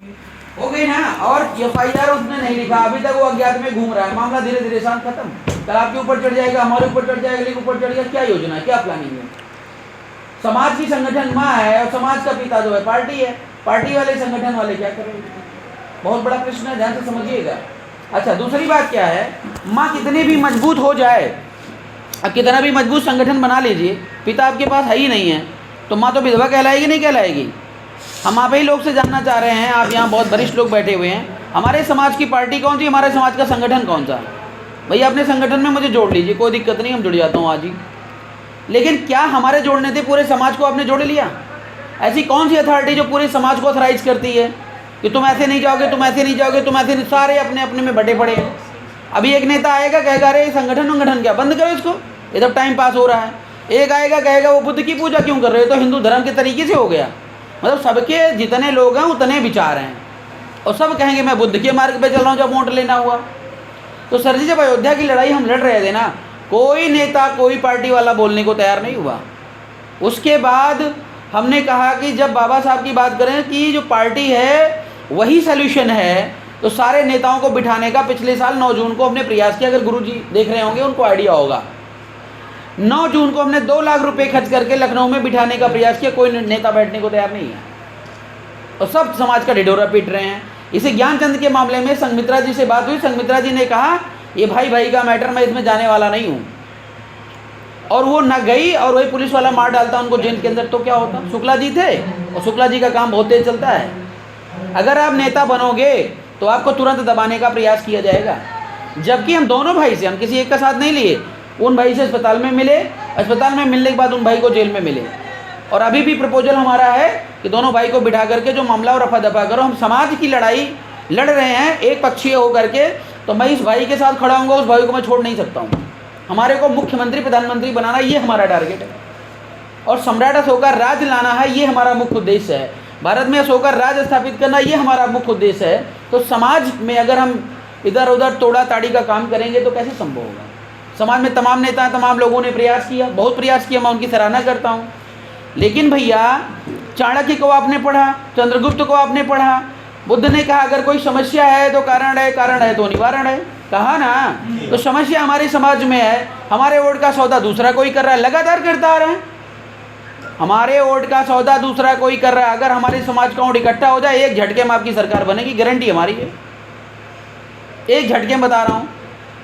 हो गई ना। और FIR उसने नहीं लिखा, अभी तक वो अज्ञात में घूम रहा है, मामला धीरे धीरे शांत खत्म। कल आपके ऊपर चढ़ जाएगा, हमारे ऊपर चढ़ जाएगा, लेकिन ऊपर चढ़ जाएगा। क्या योजना है, क्या प्लानिंग है? समाज की संगठन माँ है और समाज का पिता जो है पार्टी है। पार्टी वाले संगठन वाले क्या करेंगे? बहुत बड़ा प्रश्न है, ध्यान से समझिएगा। अच्छा, दूसरी बात क्या है, माँ कितनी भी मजबूत हो जाए, कितना भी मजबूत संगठन बना लीजिए, पिता आपके पास है ही नहीं है, तो माँ तो विधवा कहलाएगी नहीं कहलाएगी? हम आप ही लोग से जानना चाह रहे हैं, आप यहाँ बहुत वरिष्ठ लोग बैठे हुए हैं, हमारे समाज की पार्टी कौन सी, हमारे समाज का संगठन कौन सा? भैया अपने संगठन में मुझे जोड़ लीजिए, कोई दिक्कत नहीं, हम जुड़ जाता हूँ आज ही। लेकिन क्या हमारे जोड़ने थे पूरे समाज को आपने जोड़ लिया? ऐसी कौन सी अथॉरिटी जो पूरे समाज को ऑथराइज करती है कि तुम ऐसे नहीं जाओगे, तुम ऐसे नहीं जाओगे, तुम ऐसे नहीं? सारे अपने अपने में बटे पड़े हैं। अभी एक नेता आएगा कहेगा अरे संगठन क्या बंद करो इसको, इधर टाइम पास हो रहा है। एक आएगा कहेगा वो बुद्ध की पूजा क्यों कर रहे हो, तो हिंदू धर्म के तरीके से हो गया। मतलब सबके जितने लोग हैं उतने विचार हैं, और सब कहेंगे मैं बुद्ध के मार्ग पे चल रहा हूँ जब वोट लेना हुआ। तो सर जी, जब अयोध्या की लड़ाई हम लड़ रहे थे ना, कोई नेता कोई पार्टी वाला बोलने को तैयार नहीं हुआ। उसके बाद हमने कहा कि जब बाबा साहब की बात करें कि जो पार्टी है वही सल्यूशन है, तो सारे नेताओं को बिठाने का पिछले साल 9 जून को हमने प्रयास किया। अगर गुरुजी देख रहे होंगे उनको आइडिया होगा। 9 जून को हमने 2 लाख रुपए खर्च करके लखनऊ में बिठाने का प्रयास किया, कोई नेता बैठने को तैयार नहीं है, और सब समाज का ढिढोरा पीट रहे हैं। इसे ज्ञानचंद के मामले में संघमित्रा जी से बात हुई, संघमित्रा जी ने कहा ये भाई भाई का मैटर, मैं इसमें जाने वाला नहीं हूँ, और वो न गई, और वही पुलिस वाला मार डालता उनको जेल के अंदर, तो क्या होता? शुक्ला जी थे, और शुक्ला जी का काम बहुत तेज चलता है। अगर आप नेता बनोगे तो आपको तुरंत दबाने का प्रयास किया जाएगा, जबकि हम दोनों भाई से, हम किसी एक का साथ नहीं लिए, उन भाई से अस्पताल में मिले, अस्पताल में मिलने के बाद उन भाई को जेल में मिले, और अभी भी प्रपोजल हमारा है कि दोनों भाई को बिठा करके जो मामला और रफा दफा करो। हम समाज की लड़ाई लड़ रहे हैं एक पक्षीय होकर के, तो मैं इस भाई के साथ खड़ा हूँगा, उस भाई को मैं छोड़ नहीं सकता हूँ। हमारे को मुख्यमंत्री प्रधानमंत्री बनाना, ये हमारा टारगेट है, और सम्राट अशोका राज लाना है, ये हमारा मुख्य उद्देश्य है। भारत में अशोका राज स्थापित करना, ये हमारा मुख्य उद्देश्य है। तो समाज में अगर हम इधर उधर तोड़ा ताड़ी का काम करेंगे तो कैसे संभव होगा? समाज में तमाम नेता, तमाम लोगों ने प्रयास किया, बहुत प्रयास किया, मैं उनकी सराहना करता हूँ। लेकिन भैया चाणक्य को आपने पढ़ा, चंद्रगुप्त को आपने पढ़ा, बुद्ध ने कहा अगर कोई समस्या है तो कारण है तो निवारण है, कहा ना। तो समस्या हमारे समाज में है, हमारे वोट का सौदा दूसरा कोई कर रहा है, लगातार करता आ रहा है। हमारे वोट का सौदा दूसरा कोई कर रहा है। अगर हमारे समाज का वोट इकट्ठा हो जाए, एक झटके में आपकी सरकार बनेगी, गारंटी हमारी है, एक झटके में बता रहा हूँ।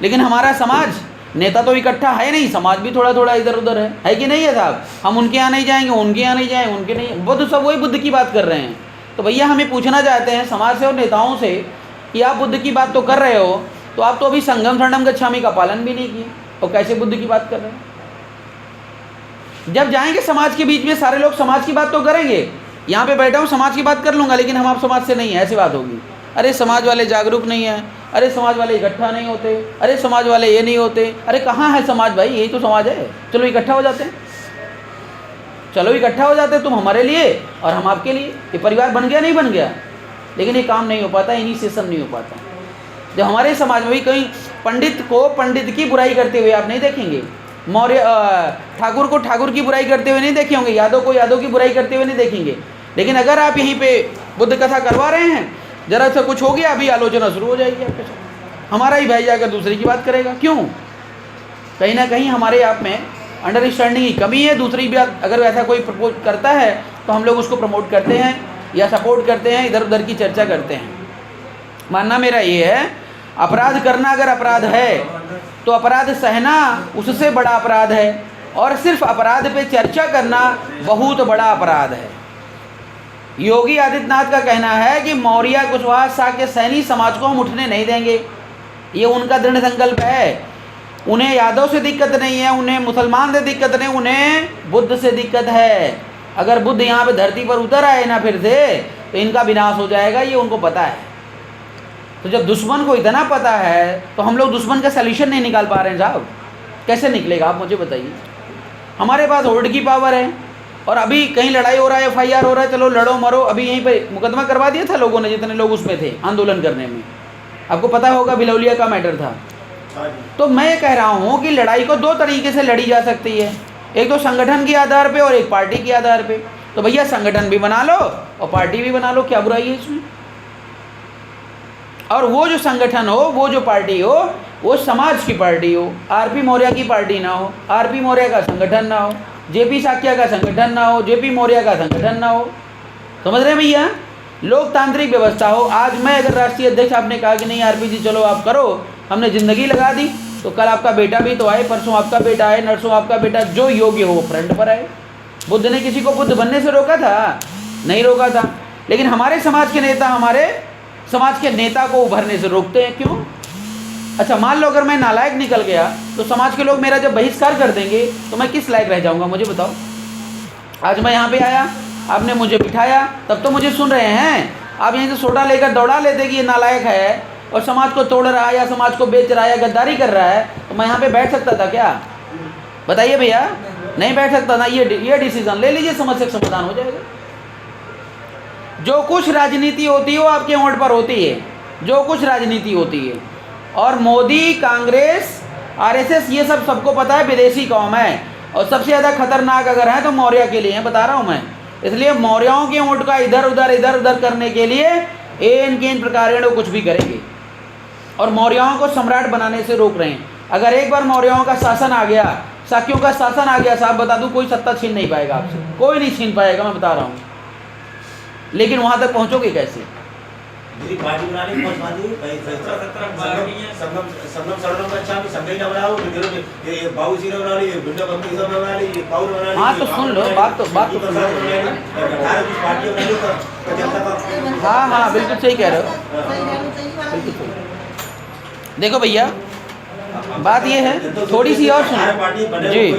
लेकिन हमारा समाज, नेता तो इकट्ठा है नहीं, समाज भी थोड़ा थोड़ा इधर उधर है कि नहीं है साहब? हम उनके यहाँ नहीं जाएंगे, उनके यहाँ नहीं जाएंगे, उनके नहीं, बुद्ध सब वही बुद्ध की बात कर रहे हैं। तो भैया हमें पूछना चाहते हैं समाज से और नेताओं से कि आप बुद्ध की बात तो कर रहे हो, तो आप तो अभी संगम शरणम गच्छामि का पालन भी नहीं किए, और कैसे बुद्ध की बात कर रहे हैं? जब जाएंगे समाज के बीच में, सारे लोग समाज की बात तो करेंगे। यहाँ पे बैठा हूँ समाज की बात कर लूँगा, लेकिन हम आप समाज से नहीं है, ऐसी बात होगी। अरे समाज वाले जागरूक नहीं है, अरे समाज वाले इकट्ठा नहीं होते, अरे समाज वाले ये नहीं होते। अरे कहाँ है समाज भाई? यही तो समाज है। चलो इकट्ठा हो जाते हैं, चलो इकट्ठा हो जाते हैं, तुम हमारे लिए और हम आपके लिए। ये परिवार बन गया नहीं बन गया? लेकिन ये काम नहीं हो पाता, इनिशिएशन नहीं हो पाता। जब हमारे समाज में भी कहीं पंडित को पंडित की बुराई करते हुए आप नहीं देखेंगे, मौर्य ठाकुर को ठाकुर की बुराई करते हुए नहीं देखे होंगे, यादव को यादव की बुराई करते हुए नहीं देखेंगे। लेकिन अगर आप यहीं पे बुद्ध कथा करवा रहे हैं, जरा सा कुछ हो गया, अभी आलोचना शुरू हो जाएगी आपके साथ। हमारा ही भाई जाकर दूसरे की बात करेगा, क्यों? कहीं ना कहीं हमारे आप में अंडरस्टैंडिंग की कमी है। दूसरी बात, अगर ऐसा कोई प्रपोज करता है तो हम लोग उसको प्रमोट करते हैं या सपोर्ट करते हैं, इधर उधर की चर्चा करते हैं। मानना मेरा ये है, अपराध करना अगर अपराध है तो अपराध सहना उससे बड़ा अपराध है, और सिर्फ अपराध पे चर्चा करना बहुत बड़ा अपराध है। योगी आदित्यनाथ का कहना है कि मौर्य कुशवाहा शाक्य सैनी समाज को हम उठने नहीं देंगे, ये उनका दृढ़ संकल्प है। उन्हें यादव से दिक्कत नहीं है, उन्हें मुसलमान से दिक्कत नहीं, उन्हें बुद्ध से दिक्कत है। अगर बुद्ध यहाँ पे धरती पर उतर आए ना फिर से, तो इनका विनाश हो जाएगा, ये उनको पता है। तो जब दुश्मन को इतना पता है तो हम लोग दुश्मन का सल्यूशन नहीं निकाल पा रहे हैं साहब, कैसे निकलेगा आप मुझे बताइए? हमारे पास होल्ड की पावर है, और अभी कहीं लड़ाई हो रहा है, FIR हो रहा है, चलो लड़ो मरो। अभी यहीं पे मुकदमा करवा दिया था लोगों ने, जितने लोग उसमें थे आंदोलन करने में, आपको पता होगा बिलौलिया का मैटर था। तो मैं कह रहा हूँ कि लड़ाई को 2 तरीके से लड़ी जा सकती है, एक तो संगठन के आधार पे और एक पार्टी के आधार पे। तो भैया संगठन भी बना लो और पार्टी भी बना लो, क्या बुराई है इसमें? और वो जो संगठन हो, वो जो पार्टी हो, वो समाज की पार्टी हो, आरपी मौर्य की पार्टी ना हो, आरपी मौर्य का संगठन ना हो, जेपी साक्या का संगठन ना हो, जेपी मौर्य का संगठन ना हो। समझ रहे हैं भैया? लोकतांत्रिक व्यवस्था हो। आज मैं अगर राष्ट्रीय अध्यक्ष, आपने कहा कि नहीं आरपी जी चलो आप करो, हमने ज़िंदगी लगा दी, तो कल आपका बेटा भी तो आए, परसों आपका बेटा आए, नरसों आपका बेटा, जो योग्य हो वो फ्रंट पर आए। बुद्ध ने किसी को बुद्ध बनने से रोका था? नहीं रोका था। लेकिन हमारे समाज के नेता हमारे समाज के नेता को उभरने से रोकते हैं, क्यों? अच्छा, मान लो अगर मैं नालायक निकल गया तो समाज के लोग मेरा जब बहिष्कार कर देंगे तो मैं किस लायक रह जाऊंगा, मुझे बताओ। आज मैं यहाँ पे आया, आपने मुझे बिठाया, तब तो मुझे सुन रहे हैं। आप यहीं से सोडा लेकर दौड़ा लेते कि ये नालायक है और समाज को तोड़ रहा है या समाज को बेच रहा है या गद्दारी कर रहा है, तो मैं यहाँ पे बैठ सकता था क्या? बताइए भैया, नहीं बैठ सकता ना। ये डिसीजन ले लीजिए, समस्या का समाधान हो जाएगा। जो कुछ राजनीति होती है वो आपके होंठ पर होती है, जो कुछ राजनीति होती है। और मोदी, कांग्रेस, आरएसएस, ये सब सबको पता है विदेशी कौम है, और सबसे ज़्यादा खतरनाक अगर है तो मौर्य के लिए है, बता रहा हूँ मैं। इसलिए मौर्यों के होंठ का इधर उधर करने के लिए इन प्रकार कुछ भी करेंगे और मौर्यों को सम्राट बनाने से रोक रहे हैं। अगर एक बार मौर्यों का शासन आ गया, शाक्यों का शासन आ गया, साहब बता दूं, कोई सत्ता छीन नहीं पाएगा आपसे, कोई नहीं छीन पाएगा, मैं बता रहा हूँ। लेकिन वहां तक पहुंचोगे कैसे? हाँ तो सुन लो, बात तो सुन लो। हाँ बिल्कुल सही कह रहे हो, बिल्कुल सही। देखो भैया, बात ये है, थोड़ी सी और सुनो जी।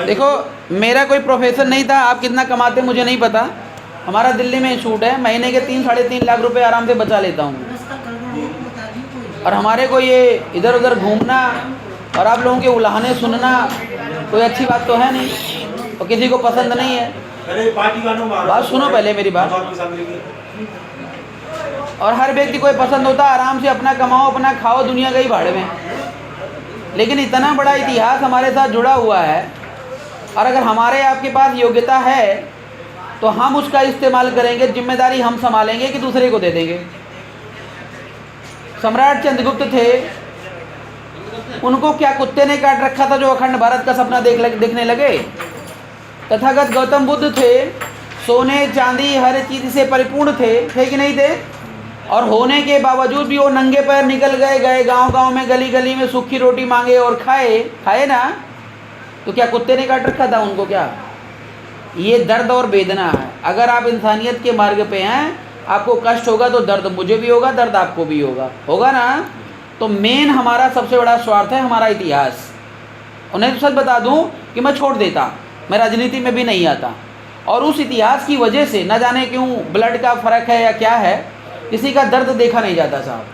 देखो, मेरा कोई प्रोफेसर नहीं था, आप कितना कमाते मुझे नहीं पता। हमारा दिल्ली में शूट है, महीने के 3-3.5 लाख रुपए आराम से बचा लेता हूँ। और हमारे को ये इधर उधर घूमना और आप लोगों के उलाहने सुनना कोई अच्छी बात तो है नहीं, और किसी को पसंद नहीं है। बात सुनो पहले मेरी बात। और हर व्यक्ति को पसंद होता है आराम से अपना कमाओ, अपना खाओ, दुनिया गई भाड़ में। लेकिन इतना बड़ा इतिहास हमारे साथ जुड़ा हुआ है, और अगर हमारे आपके पास योग्यता है तो हम उसका इस्तेमाल करेंगे, जिम्मेदारी हम संभालेंगे कि दूसरे को दे देंगे। सम्राट चंद्रगुप्त थे, उनको क्या कुत्ते ने काट रखा था जो अखंड भारत का सपना देखने लगे? तथागत गौतम बुद्ध थे, सोने चांदी हर चीज़ से परिपूर्ण थे कि नहीं थे? और होने के बावजूद भी वो नंगे पैर निकल गए गांव-गांव में, गली गली में सूखी रोटी मांगे और खाए ना। तो क्या कुत्ते ने काट रखा था उनको? क्या ये दर्द और वेदना है। अगर आप इंसानियत के मार्ग पे हैं, आपको कष्ट होगा तो दर्द मुझे भी होगा, दर्द आपको भी होगा ना। तो मेन हमारा सबसे बड़ा स्वार्थ है हमारा इतिहास। उन्हें तो सच बता दूं कि मैं छोड़ देता, मैं राजनीति में भी नहीं आता, और उस इतिहास की वजह से न जाने क्यों ब्लड का फ़र्क है या क्या है, किसी का दर्द देखा नहीं जाता साहब,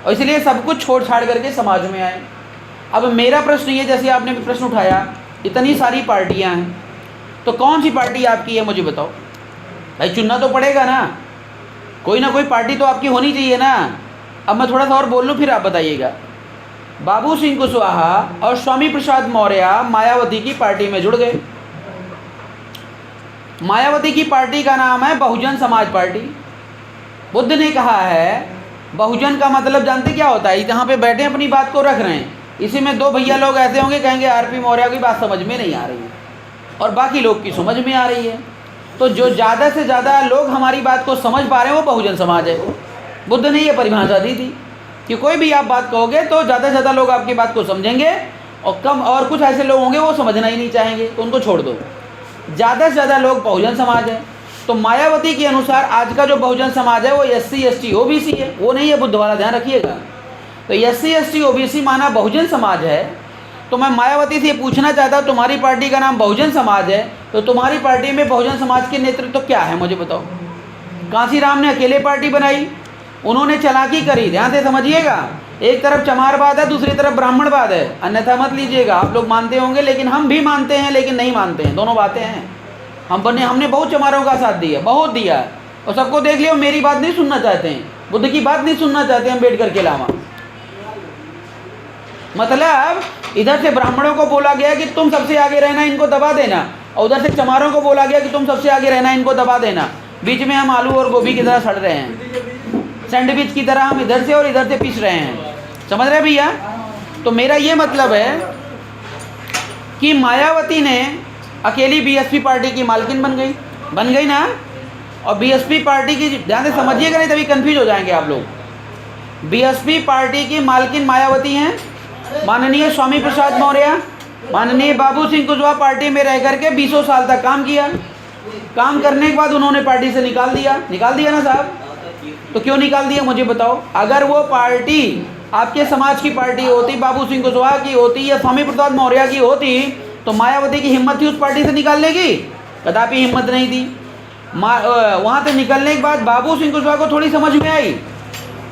और इसलिए सब कुछ छोड़ छाड़ करके समाज में आए। अब मेरा प्रश्न ये, जैसे आपने भी प्रश्न उठाया, इतनी सारी पार्टियां हैं, तो कौन सी पार्टी आपकी है मुझे बताओ भाई। चुनना तो पड़ेगा ना, कोई ना कोई पार्टी तो आपकी होनी चाहिए ना। अब मैं थोड़ा सा और बोल लूँ, फिर आप बताइएगा। बाबू सिंह कुशवाहा और स्वामी प्रसाद मौर्य मायावती की पार्टी में जुड़ गए। मायावती की पार्टी का नाम है बहुजन समाज पार्टी। बुद्ध ने कहा है, बहुजन का मतलब जानते क्या होता है? जहाँ पे बैठे अपनी बात को रख रहे हैं, इसी में 2 भैया लोग ऐसे होंगे, कहेंगे आरपी मौर्य की बात समझ में नहीं आ रही है, और बाकी लोग की समझ में आ रही है। तो जो ज़्यादा से ज़्यादा लोग हमारी बात को समझ पा रहे हैं वो बहुजन समाज है। बुद्ध ने ये परिभाषा दी थी कि कोई भी आप बात कहोगे तो ज़्यादा से ज़्यादा लोग आपकी बात को समझेंगे, और कुछ ऐसे लोग होंगे वो समझना ही नहीं चाहेंगे, तो उनको छोड़ दो। ज़्यादा से ज़्यादा लोग बहुजन समाज है। तो मायावती के अनुसार आज का जो बहुजन समाज है वो SC ST OBC है, वो नहीं है बुद्ध वाला, ध्यान रखिएगा। तो SC ST OBC माना बहुजन समाज है। तो मैं मायावती से ये पूछना चाहता हूँ, तुम्हारी पार्टी का नाम बहुजन समाज है, तो तुम्हारी पार्टी में बहुजन समाज के नेतृत्व तो क्या है मुझे बताओ। कांसीराम ने अकेले पार्टी बनाई, उन्होंने चालाकी करी, ध्यान से समझिएगा। एक तरफ चमारवाद है, दूसरी तरफ ब्राह्मणवाद है, अन्यथा मत लीजिएगा। आप लोग मानते होंगे, लेकिन हम भी मानते हैं लेकिन नहीं मानते हैं, दोनों बातें हैं। हमने बहुत चमारों का साथ दिया, बहुत दिया, और सबको देख लिया, मेरी बात नहीं सुनना चाहते हैं, बुद्ध की बात नहीं सुनना चाहते हैं अम्बेडकर के अलावा। मतलब इधर से ब्राह्मणों को बोला गया कि तुम सबसे आगे रहना, इनको दबा देना, और उधर से चमारों को बोला गया कि तुम सबसे आगे रहना, इनको दबा देना। बीच में हम आलू और गोभी की तरह सड़ रहे हैं। सैंडविच की तरह हम इधर से और इधर से पीस रहे हैं, समझ रहे भैया। तो मेरा ये मतलब है कि मायावती ने अकेली बीएसपी पार्टी की मालकिन बन गई ना। और बीएसपी पार्टी की, ध्यान से समझिएगा नहीं तभी कंफ्यूज हो जाएंगे आप लोग। बीएसपी पार्टी की मालकिन मायावती हैं, माननीय स्वामी प्रसाद मौर्य, माननीय बाबू सिंह कुशवाहा पार्टी में रह करके 20 साल तक काम किया। काम करने के बाद उन्होंने पार्टी से निकाल दिया ना साहब। तो क्यों निकाल दिया मुझे बताओ। अगर वो पार्टी आपके समाज की पार्टी होती, बाबू सिंह कुशवाहा की होती या स्वामी प्रसाद मौर्य की होती, तो मायावती की हिम्मत थी उस पार्टी से निकालने की? कदापि हिम्मत नहीं थी। वहाँ से निकलने के बाद बाबू सिंह कुशवाहा को थोड़ी समझ में आई,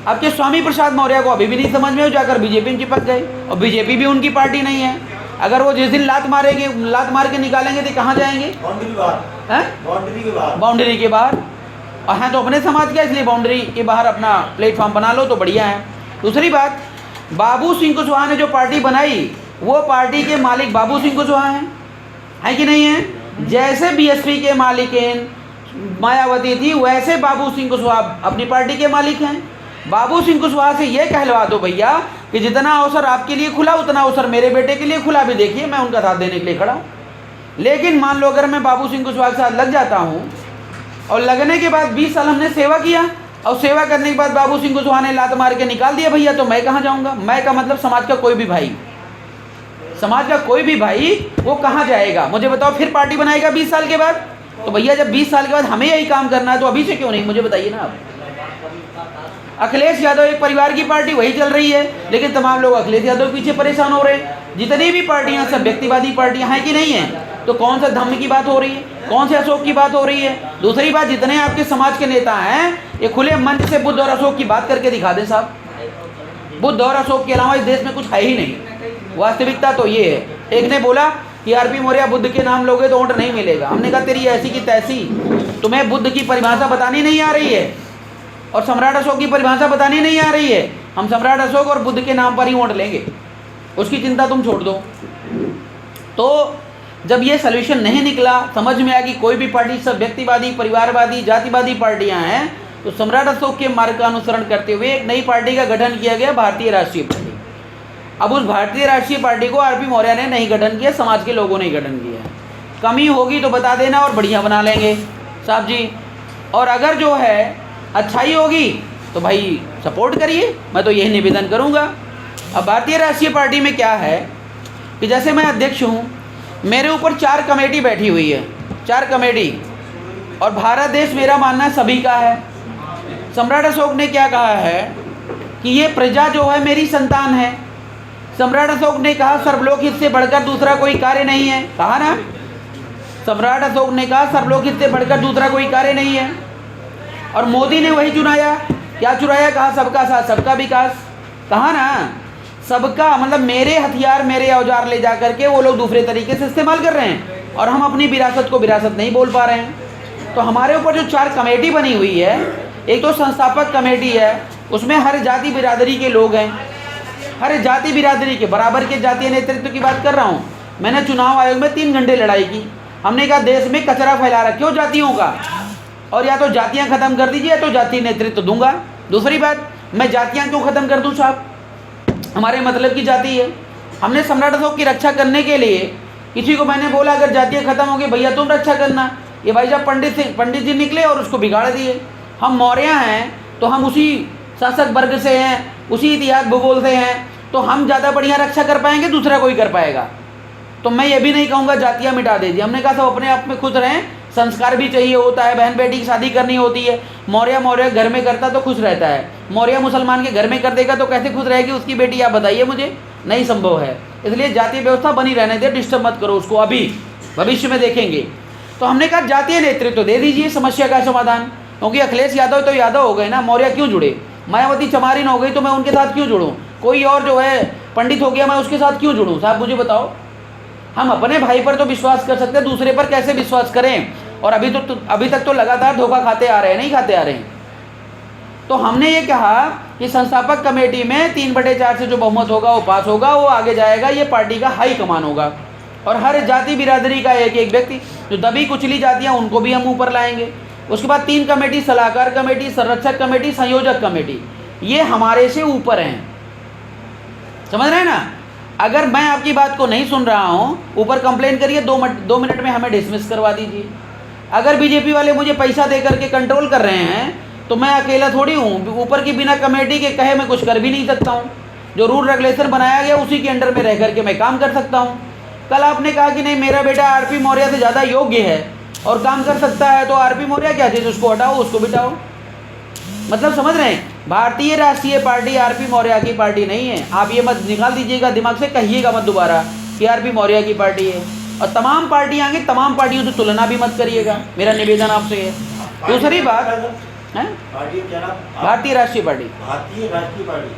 आपके स्वामी प्रसाद मौर्य को अभी भी नहीं समझ में, जाकर बीजेपी में चिपक गए। और बीजेपी भी उनकी पार्टी नहीं है। अगर वो जिस दिन लात मार के निकालेंगे तो कहाँ जाएंगे? बाउंड्री के बाहर। और हैं तो अपने समाज का, इसलिए बाउंड्री के बाहर अपना प्लेटफॉर्म बना लो तो बढ़िया है। दूसरी बात, बाबू सिंह कुशवाहा ने जो पार्टी बनाई वो पार्टी के मालिक बाबू सिंह कुशवाहा हैं कि नहीं है? जैसे बीएसपी के मालिकेन मायावती थी, वैसे बाबू सिंह कुशवाहा अपनी पार्टी के मालिक हैं। बाबू सिंह कुशवाहा से ये कहलवा दो भैया कि जितना अवसर आपके लिए खुला उतना अवसर मेरे बेटे के लिए खुला भी। देखिए मैं उनका साथ देने के लिए खड़ा हूँ। लेकिन मान लो अगर मैं बाबू सिंह कुशवाहा के साथ लग जाता हूँ और लगने के बाद 20 साल हमने सेवा किया और सेवा करने के बाद बाबू सिंह कुशवाहा ने लात मार के निकाल दिया भैया, तो मैं कहाँ जाऊँगा? मैं का मतलब समाज का कोई भी भाई, समाज का कोई भी भाई वो कहाँ जाएगा मुझे बताओ? फिर पार्टी बनाएगा 20 साल के बाद? तो भैया जब 20 साल के बाद हमें यही काम करना है तो अभी से क्यों नहीं, मुझे बताइए ना आप। अखिलेश यादव एक परिवार की पार्टी, वही चल रही है, लेकिन तमाम लोग अखिलेश यादव के पीछे परेशान हो रहे हैं। जितनी भी पार्टियां सब व्यक्तिवादी पार्टियां हैं कि नहीं है? तो कौन सा धम्म की बात हो रही है, कौन से अशोक की बात हो रही है? दूसरी बात, जितने आपके समाज के नेता हैं ये खुले मंच से बुद्ध और अशोक की बात करके दिखा दें साहब। बुद्ध और अशोक के अलावा इस देश में कुछ है ही नहीं। वास्तविकता तो ये है। एक ने बोला कि आरपी मौर्य बुद्ध के नाम लोगे तो वोट नहीं मिलेगा। हमने कहा तेरी ऐसी की तैसी, तुम्हें बुद्ध की परिभाषा बतानी नहीं आ रही है और सम्राट अशोक की परिभाषा बतानी नहीं आ रही है। हम सम्राट अशोक और बुद्ध के नाम पर ही वोट लेंगे, उसकी चिंता तुम छोड़ दो। तो जब ये सॉल्यूशन नहीं निकला, समझ में आया कि कोई भी पार्टी सब व्यक्तिवादी, परिवारवादी, जातिवादी पार्टियां हैं, तो सम्राट अशोक के मार्ग का अनुसरण करते हुए एक नई पार्टी का गठन किया गया, भारतीय राष्ट्रीय पार्टी। अब उस भारतीय राष्ट्रीय पार्टी को आरपी मौर्य ने नहीं गठन किया, समाज के लोगों ने गठन किया। कमी होगी तो बता देना और बढ़िया बना लेंगे साहब जी। और अगर जो है अच्छाई होगी तो भाई सपोर्ट करिए, मैं तो यही निवेदन करूंगा। अब भारतीय राष्ट्रीय पार्टी में क्या है कि जैसे मैं अध्यक्ष हूं, मेरे ऊपर 4 कमेटी बैठी हुई है, 4 कमेटी, और भारत देश मेरा मानना सभी का है। सम्राट अशोक ने क्या कहा है कि ये प्रजा जो है मेरी संतान है। सम्राट अशोक ने कहा सर्वलोक हित से बढ़कर दूसरा कोई कार्य नहीं है, कहा ना? सम्राट अशोक ने कहा सर्वलोक हित से बढ़कर दूसरा कोई कार्य नहीं है। और मोदी ने वही चुनाया, क्या चुनाया? कहा सबका साथ सबका विकास, कहा ना? सबका मतलब मेरे हथियार मेरे औजार ले जा करके वो लोग दूसरे तरीके से इस्तेमाल कर रहे हैं और हम अपनी विरासत को विरासत नहीं बोल पा रहे हैं। तो हमारे ऊपर जो 4 कमेटी बनी हुई है, एक तो संस्थापक कमेटी है, उसमें हर जाति बिरादरी के लोग हैं, हर जाति बिरादरी के बराबर के जातीय नेतृत्व की बात कर रहा हूँ। मैंने चुनाव आयोग में 3 घंटे लड़ाई की। हमने कहा देश में कचरा फैला रखे हो जातियों का, और या तो जातियाँ खत्म कर दीजिए या तो जातीय नेतृत्व दूंगा। दूसरी बात, मैं जातियाँ क्यों खत्म कर दूँ साहब? हमारे मतलब की जाति है। हमने सम्राट अशोक की रक्षा करने के लिए किसी को मैंने बोला अगर जातियाँ खत्म होगी भैया तुम रक्षा करना, ये भाई साहब पंडित जी निकले और उसको बिगाड़ दिए। हम मौर्य हैं तो हम उसी शासक वर्ग से हैं, उसी इतिहास भूगोल से हैं, तो हम ज़्यादा बढ़िया रक्षा कर पाएंगे, दूसरा कोई कर पाएगा। तो मैं ये भी नहीं कहूँगा जातियाँ मिटा दीजिए। हमने कहा सब अपने आप में खुश रहें, संस्कार भी चाहिए होता है, बहन बेटी की शादी करनी होती है। मौर्य घर में करता तो खुश रहता है, मौर्य मुसलमान के घर में कर देगा तो कैसे खुश रहेगी उसकी बेटी? आप बताइए मुझे, नहीं संभव है। इसलिए जातीय व्यवस्था बनी रहने दे, डिस्टर्ब मत करो उसको, अभी भविष्य में देखेंगे। तो हमने कहा जातीय नेतृत्व दे दीजिए, समस्या का समाधान। क्योंकि अखिलेश यादव तो यादव हो गए ना, मौर्य क्यों जुड़े? मायावती चमारिन हो गई तो मैं उनके साथ क्यों जुड़ूँ? कोई और जो है पंडित हो गया, मैं उसके साथ क्यों जुड़ूँ? साहब मुझे बताओ। हम अपने भाई पर तो विश्वास कर सकते हैं, दूसरे पर कैसे विश्वास करें? और अभी तक तो लगातार धोखा खाते आ रहे हैं, नहीं खाते आ रहे हैं। तो हमने ये कहा कि संस्थापक कमेटी में 3/4 से जो बहुमत होगा वो पास होगा, वो आगे जाएगा, ये पार्टी का हाई कमान होगा। और हर जाति बिरादरी का एक एक व्यक्ति, जो दबी कुचली जातियाँ उनको भी हम ऊपर लाएंगे। उसके बाद 3 कमेटी, सलाहकार कमेटी, संरक्षक कमेटी, संयोजक कमेटी, ये हमारे से ऊपर हैं। समझ रहे हैं ना? अगर मैं आपकी बात को नहीं सुन रहा हूँ, ऊपर कंप्लेन करिए, 2 मिनट में हमें डिसमिस करवा दीजिए। अगर बीजेपी वाले मुझे पैसा दे करके कंट्रोल कर रहे हैं तो मैं अकेला थोड़ी हूँ, ऊपर की बिना कमेटी के कहे मैं कुछ कर भी नहीं सकता हूँ। जो रूल रेगुलेशन बनाया गया उसी के अंडर में रह करके मैं काम कर सकता हूँ। कल आपने कहा कि नहीं मेरा बेटा आरपी मौर्य से ज़्यादा योग्य है और काम कर सकता है, तो आरपी मौर्य क्या चीज़, उसको हटाओ, उसको बिठाओ। मतलब समझ रहे हैं? भारतीय राष्ट्रीय पार्टी आरपी मौर्य की पार्टी नहीं है। आप ये मत निकाल दीजिएगा दिमाग से, कहिएगा मत दोबारा कि आरपी मौर्य की पार्टी है। और तमाम पार्टियाँ आगे, तमाम पार्टियों से तुलना भी मत करिएगा, मेरा निवेदन आपसे है। दूसरी बात है भारतीय राष्ट्रीय पार्टी,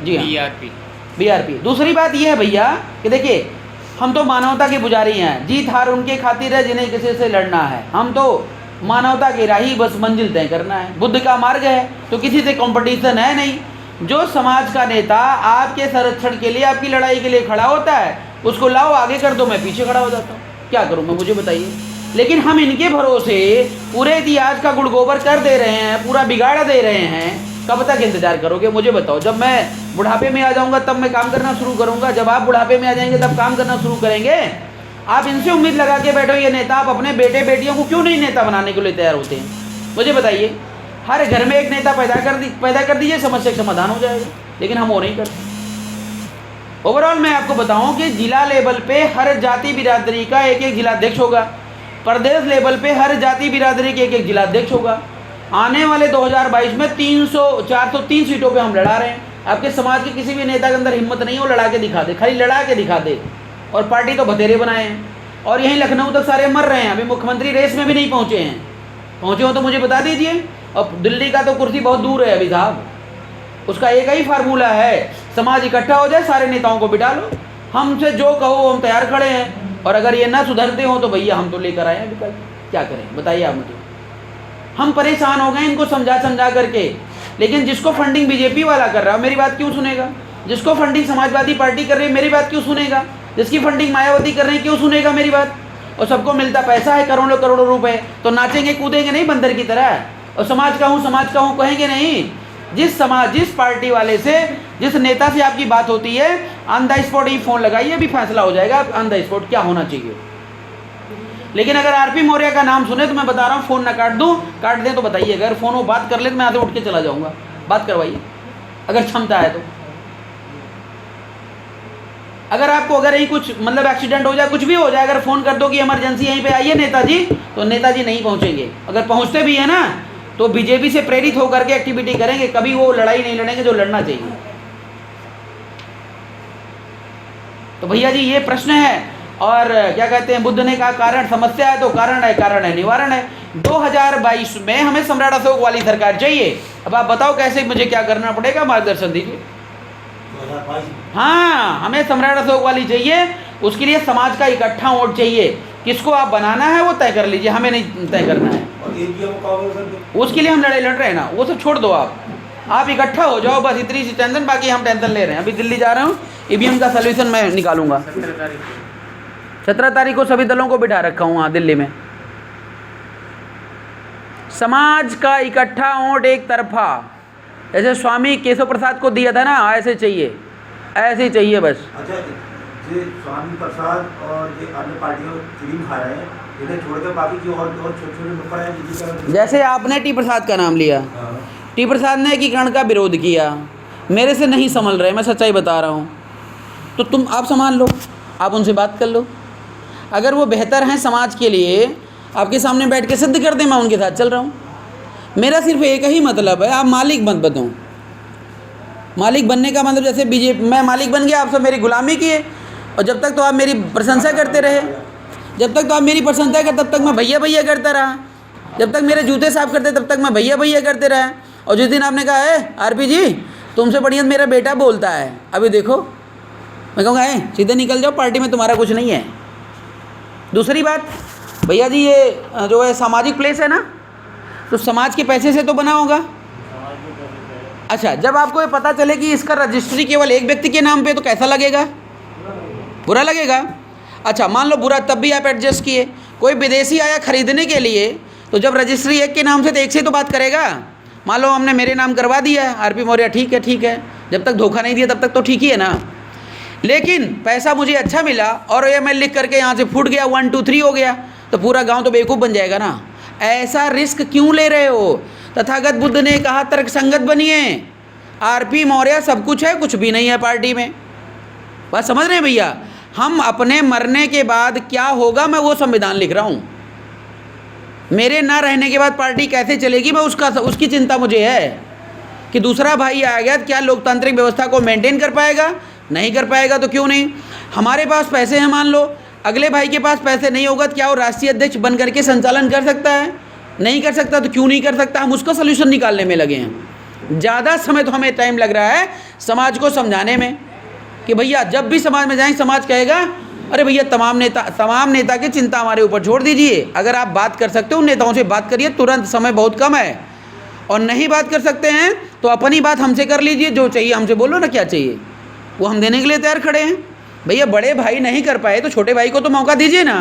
जी हाँ, बीआरपी। दूसरी बात यह है भैया कि देखिए, हम तो मानवता के पुजारी हैं, जीत हार उनके खातिर है जिन्हें किसी से लड़ना है। हम तो मानवता की राही बस मंजिल तय करना है, बुद्ध का मार्ग है, तो किसी से कंपटीशन है नहीं। जो समाज का नेता आपके संरक्षण के लिए, आपकी लड़ाई के लिए खड़ा होता है, उसको लाओ आगे कर दो, मैं पीछे खड़ा हो जाता हूँ। क्या करूँ मैं, मुझे बताइए। लेकिन हम इनके भरोसे पूरे इतिहास का गुड़ गोबर कर दे रहे हैं, पूरा बिगाड़ दे रहे हैं। कब तक इंतजार करोगे मुझे बताओ? जब मैं बुढ़ापे में आ जाऊंगा तब मैं काम करना शुरू करूंगा, जब आप बुढ़ापे में आ जाएंगे तब काम करना शुरू करेंगे। आप इनसे उम्मीद लगा के बैठो ये नेता, आप अपने बेटे बेटियों को क्यों नहीं नेता बनाने के लिए तैयार होते हैं? मुझे बताइए। हर घर में एक नेता पैदा कर दीजिए, समस्या का समाधान हो जाएगा। लेकिन हम वो नहीं करते। ओवरऑल मैं आपको बताऊं कि जिला लेवल पे हर जाति बिरादरी का एक जिलाध्यक्ष होगा, प्रदेश लेवल पे हर जाति बिरादरी के एक जिलाध्यक्ष होगा। आने वाले 2022 में 403 सीटों पे हम लड़ा रहे हैं। आपके समाज के किसी भी नेता के अंदर हिम्मत नहीं हो लड़ा के दिखा दे, खाली लड़ा के दिखा दे। और पार्टी तो बतेरे बनाए हैं, और यहीं लखनऊ तक सारे मर रहे हैं, अभी मुख्यमंत्री रेस में भी नहीं पहुंचे हैं। पहुंचे हो तो मुझे बता दीजिए। और दिल्ली का तो कुर्सी बहुत दूर है अभी साहब, उसका एक ही फार्मूला है, समाज इकट्ठा हो जाए, सारे नेताओं को बिठा लो, हमसे जो कहो हम तैयार खड़े हैं। और अगर ये ना सुधरते हो तो भैया हम तो लेकर आए हैं अभी तक, क्या करें बताइए आप मुझे। हम परेशान हो गए इनको समझा करके। लेकिन जिसको फंडिंग बीजेपी वाला कर रहा है मेरी बात क्यों सुनेगा? जिसको फंडिंग समाजवादी पार्टी कर रही है मेरी बात क्यों सुनेगा? जिसकी फंडिंग मायावती कर रही है क्यों सुनेगा मेरी बात? और सबको मिलता पैसा है करोड़ों करोड़ों रुपए, तो नाचेंगे कूदेंगे नहीं बंदर की तरह। और समाज का हूँ कहेंगे नहीं। जिस पार्टी वाले से, जिस नेता से आपकी बात होती है, on the spot he phone लगाइए, अभी फैसला हो जाएगा ऑन द स्पॉट क्या होना चाहिए। लेकिन अगर आरपी मौर्य का नाम सुने तो मैं बता रहा हूँ, फ़ोन ना काट दें तो बताइए। अगर फ़ोन वो बात कर ले तो मैं यहाँ से उठ के चला जाऊँगा। बात करवाइए अगर क्षमता है तो। अगर आपको अगर यही कुछ मतलब एक्सीडेंट हो जाए, कुछ भी हो जाए, अगर फ़ोन कर दो कि इमरजेंसी यहीं पे आइए नेताजी, तो नेताजी नहीं पहुँचेंगे। अगर पहुँचते भी है ना तो बीजेपी से प्रेरित होकर के एक्टिविटी करेंगे, कभी वो लड़ाई नहीं लड़ेंगे जो लड़ना चाहिए। तो भैया जी ये प्रश्न है। और क्या कहते हैं, बुद्ध ने कहा कारण समस्या है तो कारण है निवारण है। 2022 में हमें सम्राट अशोक वाली सरकार चाहिए। अब आप बताओ कैसे, मुझे क्या करना पड़ेगा, मार्गदर्शन दीजिए। हाँ, हमें सम्राट अशोक वाली चाहिए। उसके लिए समाज का इकट्ठा वोट चाहिए। किसको आप बनाना है वो तय कर लीजिए, हमें नहीं तय करना है। उसके लिए हम लड़ रहे हैं ना, वो सब छोड़ दो। आप इकट्ठा हो जाओ, बस इतनी सी टेंशन, बाकी हम टेंशन ले रहे हैं। अभी दिल्ली जा रहा हूँ, ईवीएम का सोल्यूशन मैं निकालूंगा। 17 तारीख को सभी दलों को बिठा रखा हूँ वहाँ दिल्ली में। समाज का इकट्ठा वोट एक तरफा, जैसे स्वामी केशव प्रसाद को दिया था ना, ऐसे चाहिए, ऐसे ही चाहिए बस। अच्छा, ये स्वामी प्रसाद और ये अन्य पार्टियों फिल्म खा रहे हैं, इन्हें छोड़ के बाकी जो और छोटे नुक्कड़ हैं, जैसे आपने टी प्रसाद का नाम लिया। टी प्रसाद ने एकीकरण का विरोध किया, मेरे से नहीं संभल रहे, मैं सच्चाई बता रहा हूँ। तो आप संभाल लो, आप उनसे बात कर लो। अगर वो बेहतर हैं समाज के लिए, आपके सामने बैठ के सिद्ध कर दें, मैं उनके साथ चल रहा हूँ। मेरा सिर्फ एक ही मतलब है, आप मालिक मत बनो। मालिक बनने का मतलब जैसे बीजेपी, मैं मालिक बन गया, आप सब मेरी गुलामी किए, और जब तक तो आप मेरी प्रशंसा करते रहे, जब तक तो आप मेरी प्रशंसा करते तब तक मैं भैया भैया करता रहा। जब तक मेरे जूते साफ करते तब तक मैं भैया भैया करते रहा। और जिस दिन आपने कहा है आरपी जी तुमसे बढ़िया मेरा बेटा बोलता है, अभी देखो मैं कहूँगा है सीधे निकल जाओ, पार्टी में तुम्हारा कुछ नहीं है। दूसरी बात भैया जी, ये जो है सामाजिक प्लेस है ना, तो समाज के पैसे से तो बना होगा। अच्छा, जब आपको ये पता चले कि इसका रजिस्ट्री केवल एक व्यक्ति के नाम पे, तो कैसा लगेगा? बुरा लगेगा। अच्छा, मान लो बुरा, तब भी आप एडजस्ट किए। कोई विदेशी आया खरीदने के लिए, तो जब रजिस्ट्री एक के नाम से तो एक से तो बात करेगा। मान लो हमने मेरे नाम करवा दिया है आरपी मौर्य, ठीक है, जब तक धोखा नहीं दिया तब तक तो ठीक ही है ना। लेकिन पैसा मुझे अच्छा मिला और ये मैं लिख करके यहाँ से फूट गया, 1 2 3 हो गया, तो पूरा गांव तो बेवकूफ़ बन जाएगा ना। ऐसा रिस्क क्यों ले रहे हो? तथागत बुद्ध ने कहा तर्क संगत बनिए। आरपी मौर्य सब कुछ है, कुछ भी नहीं है पार्टी में। बात समझ रहे हैं भैया? हम अपने मरने के बाद क्या होगा मैं वो संविधान लिख रहा हूँ। मेरे ना रहने के बाद पार्टी कैसे चलेगी मैं उसकी चिंता मुझे है कि दूसरा भाई आ गया क्या लोकतांत्रिक व्यवस्था को मेंटेन कर पाएगा? नहीं कर पाएगा तो क्यों नहीं। हमारे पास पैसे हैं, मान लो अगले भाई के पास पैसे नहीं होगा तो क्या वो राष्ट्रीय अध्यक्ष बन करके संचालन कर सकता है? नहीं कर सकता, तो क्यों नहीं कर सकता? हम उसका सोल्यूशन निकालने में लगे हैं। ज़्यादा समय तो हमें टाइम लग रहा है समाज को समझाने में कि भैया जब भी समाज में जाएंगे समाज कहेगा अरे भैया तमाम नेता की चिंता हमारे ऊपर छोड़ दीजिए। अगर आप बात कर सकते हो उन नेताओं से बात करिए, तुरंत, समय बहुत कम है। और नहीं बात कर सकते हैं तो अपनी बात हमसे कर लीजिए, जो चाहिए हमसे बोलो ना, क्या चाहिए वो हम देने के लिए तैयार खड़े हैं। भैया बड़े भाई नहीं कर पाए तो छोटे भाई को तो मौका दीजिए ना।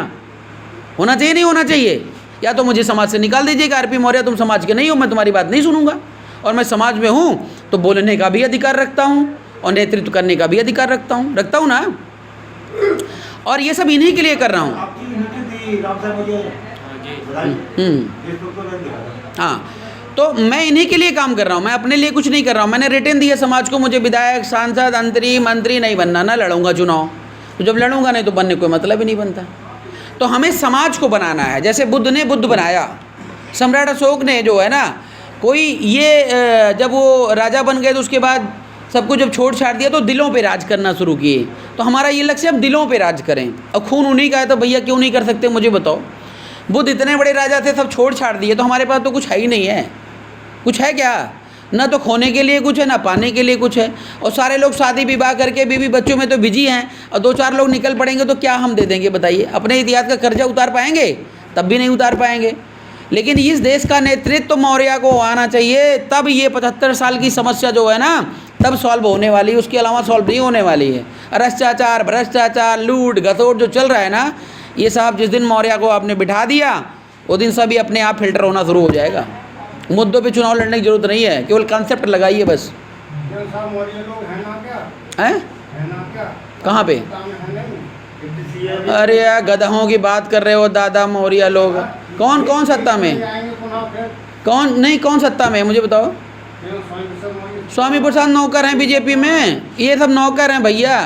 होना चाहिए नहीं होना चाहिए? या तो मुझे समाज से निकाल दीजिए कि आरपी मौर्य तुम समाज के नहीं हो, मैं तुम्हारी बात नहीं सुनूंगा। और मैं समाज में हूँ तो बोलने का भी अधिकार रखता हूँ और नेतृत्व करने का भी अधिकार रखता हूँ ना। और ये सब इन्हीं के लिए कर रहा हूँ। हाँ, तो मैं इन्हीं के लिए काम कर रहा हूँ, मैं अपने लिए कुछ नहीं कर रहा हूँ। मैंने रिटर्न दिया समाज को, मुझे विधायक, सांसद, मंत्री नहीं बनना, ना लड़ूंगा चुनाव। तो जब लड़ूंगा नहीं तो बनने कोई मतलब ही नहीं बनता। तो हमें समाज को बनाना है। जैसे बुद्ध ने बुद्ध बनाया, सम्राट अशोक ने जो है ना, कोई ये जब वो राजा बन गए तो उसके बाद सबको जब छोड़ छाड़ दिया तो दिलों पे राज करना शुरू किए। तो हमारा ये लक्ष्य हम दिलों पे राज करें। और खून उन्हीं का है तो भैया क्यों नहीं कर सकते मुझे बताओ। बुद्ध इतने बड़े राजा थे, सब छोड़ छाड़ दिए, तो हमारे पास तो कुछ है ही नहीं है। कुछ है क्या? ना तो खोने के लिए कुछ है, ना पाने के लिए कुछ है। और सारे लोग शादी विवाह करके बीवी बच्चों में तो बिजी हैं, और 2-4 लोग निकल पड़ेंगे तो क्या हम दे देंगे बताइए? अपने इतिहास का कर्जा उतार पाएंगे? तब भी नहीं उतार पाएंगे। लेकिन इस देश का नेतृत्व तो मौर्य को आना चाहिए, तब ये 75 साल की समस्या जो है ना तब सॉल्व होने वाली है, उसके अलावा सॉल्व नहीं होने वाली है। भ्रष्टाचार, लूट घसोट जो चल रहा है ना, ये साहब जिस दिन मौर्य को आपने बिठा दिया वो दिन सभी अपने आप फिल्टर होना शुरू हो जाएगा। मुद्दों पे चुनाव लड़ने की जरूरत नहीं है, केवल कॉन्सेप्ट लगाइए बस। हैं? कहाँ पे? अरे यार गधों की बात कर रहे हो दादा, मौर्य लोग कौन सत्ता में? कौन सत्ता में मुझे बताओ? स्वामी प्रसाद नौकर हैं बीजेपी में, ये सब नौकर हैं भैया।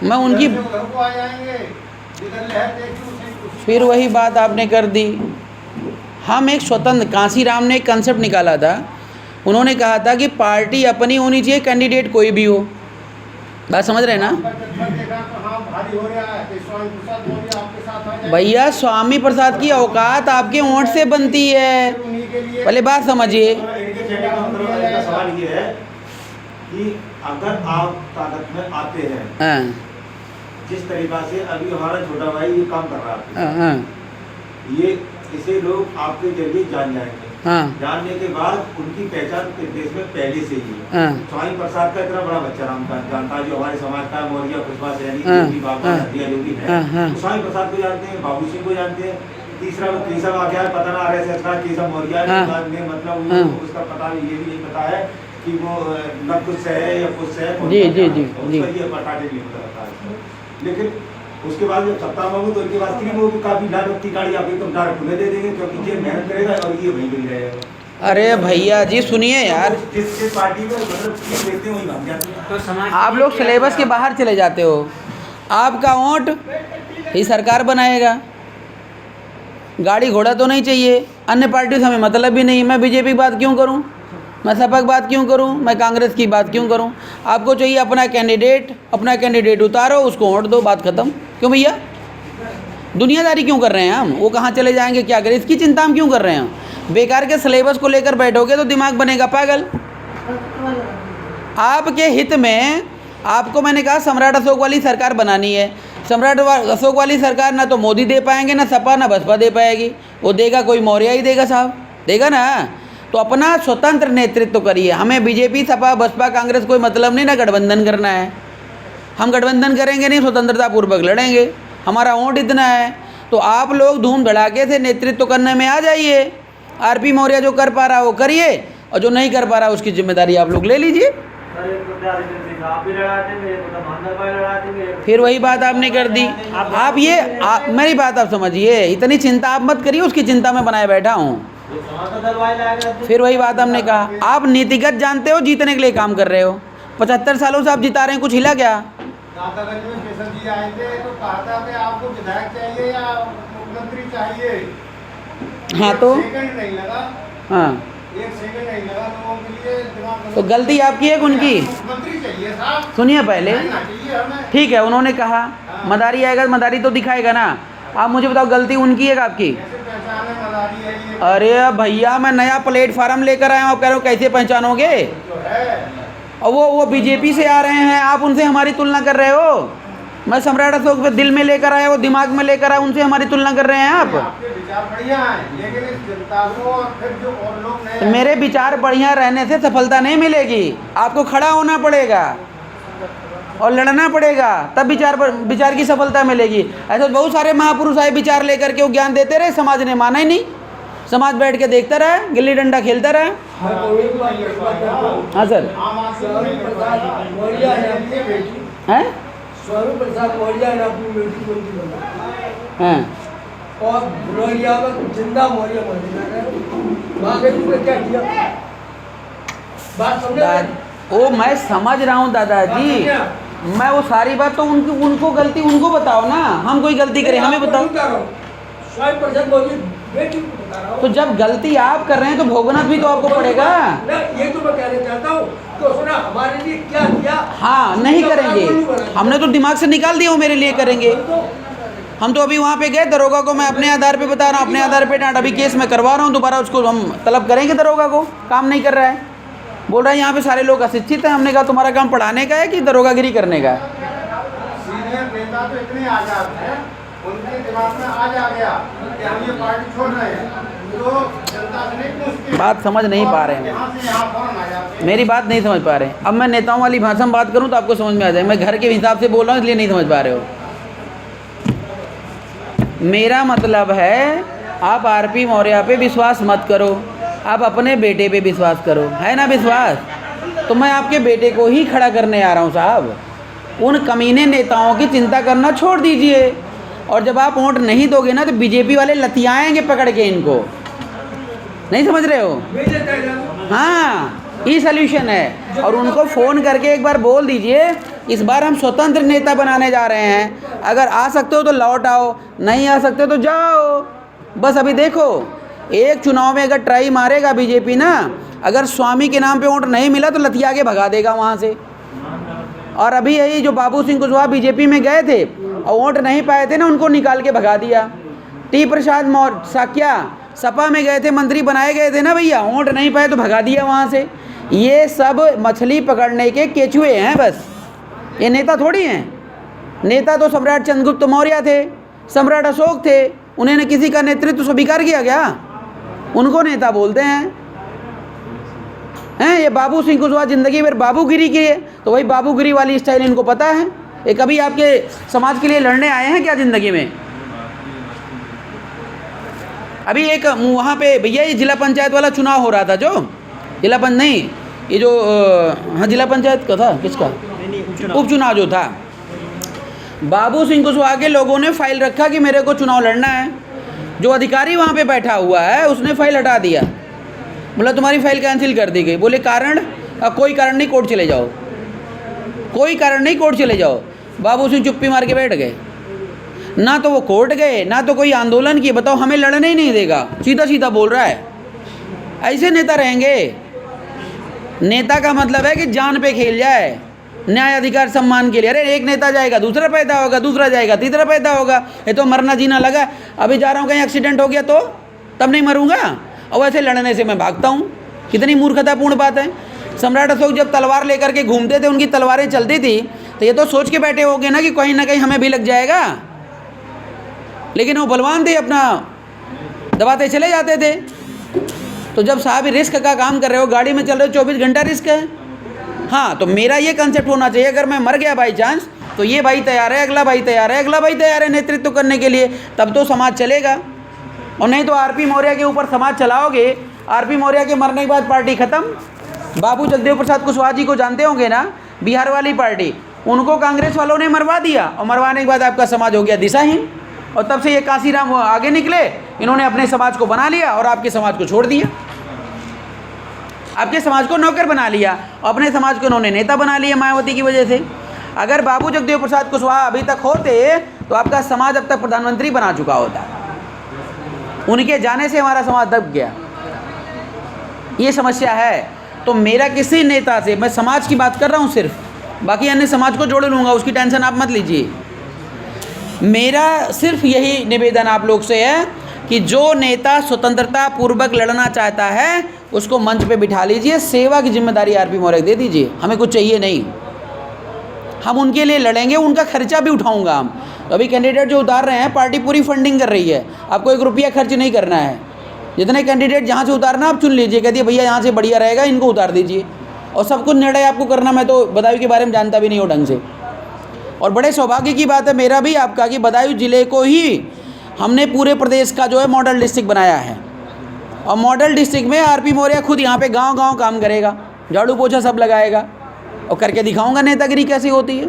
मैं उनकी फिर वही बात आपने कर दी। हम एक स्वतंत्र, कांसीराम ने एक कंसेप्ट निकाला था, उन्होंने कहा था कि पार्टी अपनी होनी चाहिए, कैंडिडेट कोई भी हो। बात समझ रहे हैं ना भैया? स्वामी प्रसाद की औकात आपके वोट से बनती है, पहले बात समझिए। सवाल ये है कि अगर आप ताकत में आते हैं, जिस तरीका से अभी हमारा छोटा भाई ये काम कर रहा है, ये इसे लोग आपके जरिए जान जाएंगे। जानने के बाद उनकी पहचान देश में पहले से ही है। स्वामी प्रसाद का इतना बड़ा बच्चा नाम जानता है, जो हमारे समाज का मौर्य पुष्पा सैनी योगी बाबा जो भी है, स्वामी प्रसाद को जानते हैं, बाबू सिंह को जानते हैं। तीसरा आ गया, पता ना RSS मौर्य में, मतलब उसका पता ये भी नहीं पता है कि वो नकुश है या कुछ है, ये पटाखे नहीं पता। लेकिन उसके बाद जब सत्ता में हो तो उनके बाद क्रीम होगी, काफी लाख गाड़ी आप एकदम डायरेक्ट खुले दे देंगे, क्योंकि ये मेहनत करेगा और ये वहीं मिल रहेगा। अरे भैया जी सुनिए यार, जिस पार्टी में मतलब देखते हैं वही भाग जाते हैं। तो समाज आप लोग सिलेबस के बाहर चले जाते हो। आपका वोट ही सरकार बनाएगा, गाड़ी घोड़ा तो नहीं चाहिए। अन्य पार्टी से हमें मतलब भी नहीं। मैं बीजेपी की बात क्यों करूं? मैं सपा की बात क्यों करूं? मैं कांग्रेस की बात क्यों करूं? आपको चाहिए अपना कैंडिडेट उतारो, उसको वोट दो, बात खत्म। क्यों भैया? दुनियादारी क्यों कर रहे हैं हम? वो कहाँ चले जाएंगे, क्या करें, इसकी चिंता हम क्यों कर रहे हैं? बेकार के सिलेबस को लेकर बैठोगे तो दिमाग बनेगा पागल। आपके हित में आपको मैंने कहा सम्राट अशोक वाली सरकार बनानी है। सम्राट अशोक वाली सरकार ना तो मोदी दे पाएंगे, ना सपा ना बसपा दे पाएगी। वो देगा कोई मौर्य ही देगा साहब, देगा ना। तो अपना स्वतंत्र नेतृत्व करिए। हमें बीजेपी, सपा, बसपा, कांग्रेस कोई मतलब नहीं, ना गठबंधन करना है। हम गठबंधन करेंगे नहीं, स्वतंत्रता पूर्वक लड़ेंगे, हमारा वोट इतना है। तो आप लोग धूम धड़ाके से नेतृत्व करने में आ जाइए। आरपी मौर्य जो कर पा रहा वो करिए, और जो नहीं कर पा रहा उसकी जिम्मेदारी आप लोग ले लीजिए। फिर वही बात आपने कर दी। आप ये मेरी बात आप समझिए, इतनी चिंता आप मत करिए, उसकी चिंता में बनाए बैठा हूँ। फिर वही बात हमने कहा, आप नीतिगत जानते हो जीतने के लिए काम कर रहे हो, 75 सालों से आप जिता रहे हैं, कुछ हिला क्या? दादागंज में केशव जी आए थे तो कहा था कि आपको विधायक चाहिए या मुख्यमंत्री चाहिए। हाँ तो सेकंड नहीं लगा, हाँ एक सेकंड नहीं लगा लोगों के लिए दिमाग। तो गलती आपकी है उनकी? मुख्यमंत्री चाहिए साहब। सुनिए पहले, चाहिए हमें। ठीक है उन्होंने कहा मदारी आएगा, मदारी तो दिखाएगा ना। आप मुझे बताओ गलती उनकी है कि आपकी? कैसे पहचाने मदारी है ये? अरे भैया मैं नया प्लेटफार्म लेकर आया हूँ, आप कह रहे हो कैसे पहचानोगे? जो है और वो बीजेपी से आ रहे हैं, आप उनसे हमारी तुलना कर रहे हो। मैं सम्राट अशोक पे दिल में लेकर आया, वो दिमाग में लेकर आया, उनसे हमारी तुलना कर रहे हैं आप। आपके विचार बढ़िया हैं, लेकिन इस जनता को और फिर जो और लोग नए तो मेरे विचार बढ़िया रहने से सफलता नहीं मिलेगी, आपको खड़ा होना पड़ेगा और लड़ना पड़ेगा, तब विचार की सफलता मिलेगी। ऐसे बहुत सारे महापुरुष आए विचार लेकर के वो ज्ञान देते रहे, समाज ने माना ही नहीं, समाज बैठ के देखता रहा, गिल्ली डंडा खेलता रहा। हाँ सर हैं? स्वरूप प्रसाद मौर्य ने अपनी बेटी को दी हैं? और भुलोरिया में जिंदा मौर्य मौजूद है। क्या किया बात समझे? ओ मैं समझ रहा हूँ दादाजी, मैं वो सारी बात तो उनको गलती उनको बताओ ना, हम कोई गलती करें हमें बताओ। स्वयं प्रसाद मौर्य बेटी को बता रहा हूँ। तो जब गलती आप कर रहे हैं तो भोगना भी तो आपको पड़ेगा ना, ये तो मैं कहना चाहता हूँ। तो सुना हमारे लिए क्या किया? हाँ नहीं करेंगे, हमने तो दिमाग से निकाल दिया वो मेरे लिए करेंगे। हम तो अभी वहाँ पे गए, दरोगा को मैं अपने आधार पे बता रहा हूँ, अपने आधार पे डांट, अभी केस मैं करवा रहा हूँ दोबारा, उसको हम तलब करेंगे। दरोगा को काम नहीं कर रहा है, बोल रहा है यहाँ पे सारे लोग अशिक्षित हैं। हमने कहा तुम्हारा काम पढ़ाने का है कि दरोगागिरी करने का है? सीनियर नेता तो इतने आजाद हैं, उनके दिमाग में आज आ गया कि हम ये पार्टी छोड़ रहे हैं, तो जनता से नहीं पूछते, बात समझ नहीं पा रहे हैं, यहाँ से यहाँ फौरन आ जाते हैं। मेरी बात नहीं समझ पा रहे हैं। अब मैं नेताओं वाली भाषा में बात करूँ तो आपको समझ में आ जाए, मैं घर के हिसाब से बोल रहा हूँ इसलिए नहीं समझ पा रहे हो। मेरा मतलब है आप आरपी मौर्य पे विश्वास मत करो, आप अपने बेटे पे विश्वास करो, है ना विश्वास? तो मैं आपके बेटे को ही खड़ा करने आ रहा हूँ साहब। उन कमीने नेताओं की चिंता करना छोड़ दीजिए, और जब आप वोट नहीं दोगे ना तो बीजेपी वाले लतियाएंगे पकड़ के इनको, नहीं समझ रहे हो? हाँ ये सल्यूशन है। और उनको फ़ोन करके एक बार बोल दीजिए इस बार हम स्वतंत्र नेता बनाने जा रहे हैं, अगर आ सकते हो तो लौट आओ, नहीं आ सकते हो तो जाओ। बस अभी देखो, एक चुनाव में अगर ट्राई मारेगा बीजेपी ना, अगर स्वामी के नाम पे वोट नहीं मिला तो लतिया के भगा देगा वहाँ से। और अभी यही जो बाबू सिंह कुशवाहा बीजेपी में गए थे और वोट नहीं पाए थे ना, उनको निकाल के भगा दिया। टी प्रसाद साक्या सपा में गए थे, मंत्री बनाए गए थे ना भैया, वोट नहीं पाए तो भगा दिया वहाँ से। ये सब मछली पकड़ने के केचुए हैं बस, ये नेता थोड़ी हैं। नेता तो सम्राट चंद्रगुप्त मौर्य थे, सम्राट अशोक थे, उन्होंने किसी का नेतृत्व स्वीकार किया क्या? उनको नेता बोलते हैं। ये बाबू सिंह कुशवाहा जिंदगी भर बाबूगिरी की है, तो वही बाबूगिरी वाली स्टाइल इनको पता है। ये कभी आपके समाज के लिए लड़ने आए हैं क्या ज़िंदगी में? अभी एक वहाँ पे भैया ये जिला पंचायत वाला चुनाव हो रहा था, जो जिला पंच नहीं, ये जो हाँ जिला पंचायत का था, किसका उपचुनाव जो था, बाबू सिंह कुशवाहा के लोगों ने फाइल रखा कि मेरे को चुनाव लड़ना है। जो अधिकारी वहाँ पे बैठा हुआ है उसने फाइल हटा दिया, बोला तुम्हारी फाइल कैंसिल कर दी गई। बोले कारण? कोई कारण नहीं, कोर्ट चले जाओ। कोई कारण नहीं, कोर्ट चले जाओ। बाबू सिंह चुप्पी मार के बैठ गए, ना तो वो कोर्ट गए ना तो कोई आंदोलन किए। बताओ, हमें लड़ने ही नहीं देगा, सीधा सीधा बोल रहा है। ऐसे नेता रहेंगे? नेता का मतलब है कि जान पे खेल जाए, न्याय अधिकार सम्मान के लिए। अरे एक नेता जाएगा, दूसरा पैदा होगा, दूसरा जाएगा, तीसरा पैदा होगा, ये तो मरना जीना लगा। अभी जा रहा हूँ कहीं एक्सीडेंट हो गया तो तब नहीं मरूंगा, और वैसे लड़ने से मैं भागता हूँ। कितनी मूर्खतापूर्ण बात है। सम्राट अशोक जब तलवार लेकर के घूमते थे, उनकी तलवारें चलती थी, तो ये तो सोच के बैठे होंगे ना कि कहीं ना कहीं हमें भी लग जाएगा, लेकिन वो बलवान थे, अपना दबाते चले जाते थे। तो जब साहब रिस्क का काम कर रहे हो, गाड़ी में चल रहे हो, 24 घंटा रिस्क है। हाँ, तो मेरा ये कंसेप्ट होना चाहिए, अगर मैं मर गया बाई चांस तो ये भाई तैयार है, अगला भाई तैयार है, अगला भाई तैयार है नेतृत्व करने के लिए, तब तो समाज चलेगा। और नहीं तो आरपी मौर्य के ऊपर समाज चलाओगे, आरपी मौर्य के मरने के बाद पार्टी खत्म। बाबू जगदेव प्रसाद कुशवाहा जी को जानते होंगे ना, बिहार वाली पार्टी, उनको कांग्रेस वालों ने मरवा दिया और मरवाने के बाद आपका समाज हो गया दिशाहीन। और तब से ये काशीराम आगे निकले, इन्होंने अपने समाज को बना लिया और आपके समाज को छोड़ दिया, आपके समाज को नौकर बना लिया, अपने समाज को इन्होंने नेता बना लिया मायावती की वजह से। अगर बाबू जगदेव प्रसाद कुशवाहा अभी तक होते तो आपका समाज अब तक प्रधानमंत्री बना चुका होता। उनके जाने से हमारा समाज दब गया, ये समस्या है। तो मेरा किसी नेता से, मैं समाज की बात कर रहा हूँ सिर्फ, बाकी अन्य समाज को जोड़ लूँगा, उसकी टेंशन आप मत लीजिए। मेरा सिर्फ यही निवेदन आप लोग से है कि जो नेता स्वतंत्रता पूर्वक लड़ना चाहता है उसको मंच पे बिठा लीजिए, सेवा की जिम्मेदारी आरपी मौर्य दे दीजिए, हमें कुछ चाहिए नहीं, हम उनके लिए लड़ेंगे, उनका खर्चा भी उठाऊंगा हम। तो अभी कैंडिडेट जो उतार रहे हैं, पार्टी पूरी फंडिंग कर रही है, आपको 1 रुपया खर्च नहीं करना है। जितने कैंडिडेट जहाँ से उतारना आप चुन लीजिए, कहती है भैया यहाँ से बढ़िया रहेगा, इनको उतार दीजिए, और सब कुछ निर्णय आपको करना। मैं तो बदायूं के बारे में जानता भी नहीं हूँ ढंग से, और बड़े सौभाग्य की बात है मेरा भी आपका कि बदायूं जिले को ही हमने पूरे प्रदेश का जो है मॉडल डिस्ट्रिक्ट बनाया है। और मॉडल डिस्ट्रिक्ट में आरपी मौर्य खुद यहाँ पे गांव-गांव काम करेगा, झाड़ू पोछा सब लगाएगा और करके दिखाऊंगा नेतागिरी कैसी होती है।